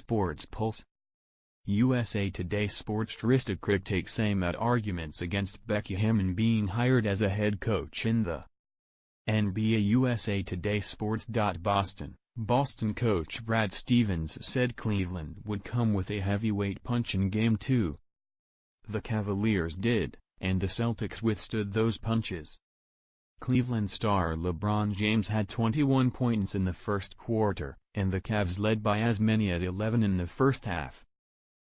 SportsPulse. USA Today Sports Trysta Krick takes aim at arguments against Becky Hammon being hired as a head coach in the NBA. USA Today Sports. Boston coach Brad Stevens said Cleveland would come with a heavyweight punch in Game 2. The Cavaliers did, and the Celtics withstood those punches. Cleveland star LeBron James had 21 points in the first quarter, and the Cavs led by as many as 11 in the first half.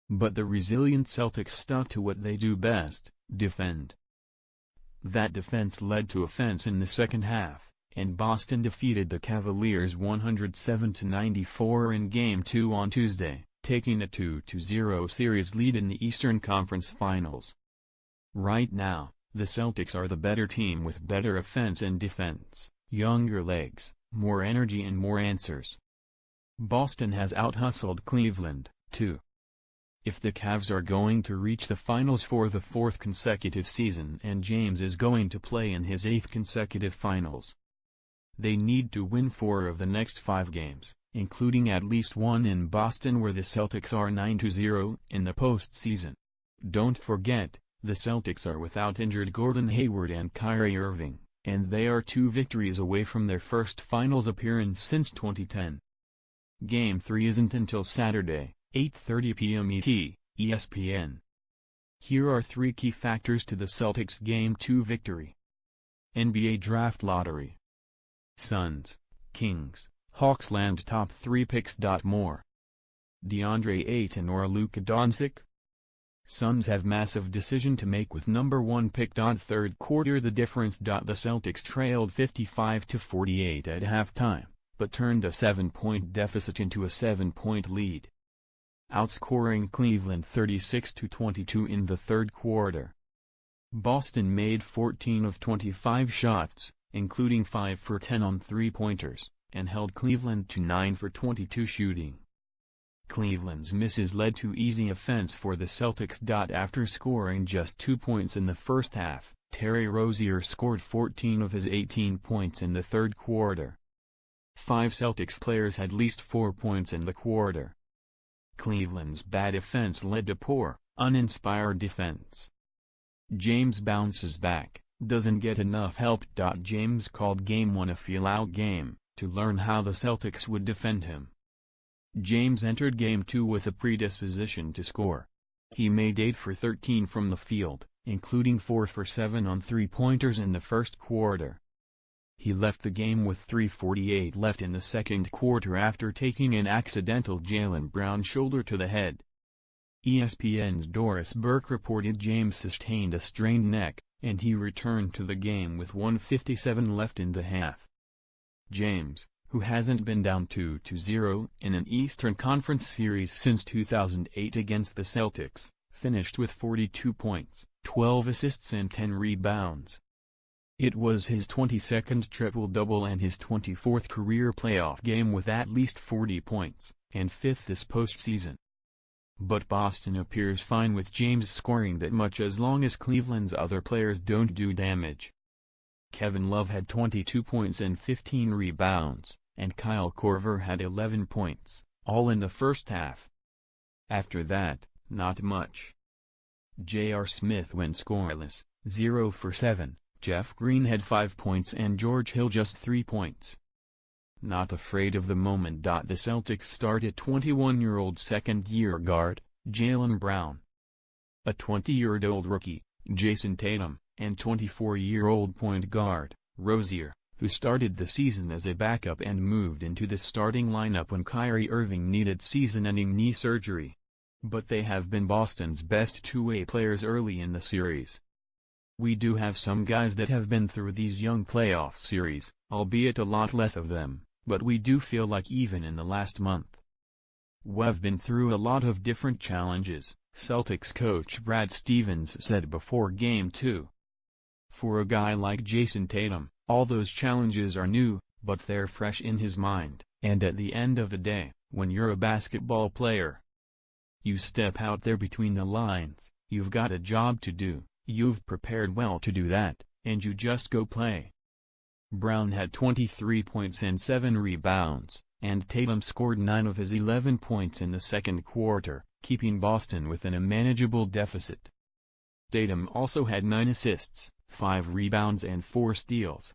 But the resilient Celtics stuck to what they do best, defend. That defense led to offense in the second half, and Boston defeated the Cavaliers 107-94 in Game 2 on Tuesday, taking a 2-0 series lead in the Eastern Conference Finals. Right now, the Celtics are the better team with better offense and defense, younger legs, more energy and more answers. Boston has outhustled Cleveland, too. If the Cavs are going to reach the finals for the fourth consecutive season and James is going to play in his eighth consecutive finals, they need to win 4 of the next 5 games, including at least one in Boston where the Celtics are 9-0 in the postseason. Don't forget, the Celtics are without injured Gordon Hayward and Kyrie Irving, and they are 2 victories away from their first finals appearance since 2010. Game 3 isn't until Saturday, 8:30 p.m. ET, ESPN. Here are 3 key factors to the Celtics' Game 2 victory. NBA Draft Lottery. Suns, Kings, Hawks land top 3 picks. More. DeAndre Ayton or Luka Doncic? Suns have massive decision to make with number 1 pick. Third quarter the difference. The Celtics trailed 55-48 at halftime, but turned a 7-point deficit into a 7-point lead, outscoring Cleveland 36-22 in the third quarter. Boston made 14 of 25 shots, including 5 for 10 on 3-pointers, and held Cleveland to 9 for 22 shooting. Cleveland's misses led to easy offense for the Celtics. After scoring just 2 points in the first half, Terry Rozier scored 14 of his 18 points in the third quarter. 5 Celtics players had at least 4 points in the quarter. Cleveland's bad offense led to poor, uninspired defense. James bounces back, doesn't get enough help. James called Game 1 a feel-out game, to learn how the Celtics would defend him. James entered Game 2 with a predisposition to score. He made 8 for 13 from the field, including 4 for 7 on 3-pointers in the first quarter. He left the game with 3:48 left in the second quarter after taking an accidental Jaylen Brown shoulder to the head. ESPN's Doris Burke reported James sustained a strained neck, and he returned to the game with 1:57 left in the half. James, who hasn't been down 2-0 in an Eastern Conference series since 2008 against the Celtics, finished with 42 points, 12 assists and 10 rebounds. It was his 22nd triple-double and his 24th career playoff game with at least 40 points, and 5th this postseason. But Boston appears fine with James scoring that much as long as Cleveland's other players don't do damage. Kevin Love had 22 points and 15 rebounds, and Kyle Korver had 11 points, all in the first half. After that, not much. J.R. Smith went scoreless, 0 for 7, Jeff Green had 5 points and George Hill just 3 points. Not afraid of the moment. The Celtics started 21-year-old second-year guard, Jaylen Brown, a 20-year-old rookie, Jason Tatum, and 24-year-old point guard, Rozier, who started the season as a backup and moved into the starting lineup when Kyrie Irving needed season-ending knee surgery. But they have been Boston's best two-way players early in the series. We do have some guys that have been through these young playoff series, albeit a lot less of them, but we do feel like even in the last month, we've been through a lot of different challenges, Celtics coach Brad Stevens said before Game 2. For a guy like Jason Tatum, all those challenges are new, but they're fresh in his mind, and at the end of the day, when you're a basketball player, you step out there between the lines, you've got a job to do, you've prepared well to do that, and you just go play. Brown had 23 points and 7 rebounds, and Tatum scored 9 of his 11 points in the second quarter, keeping Boston within a manageable deficit. Tatum also had 9 assists, 5 rebounds and 4 steals.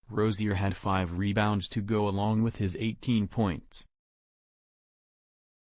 Rozier had 5 rebounds to go along with his 18 points.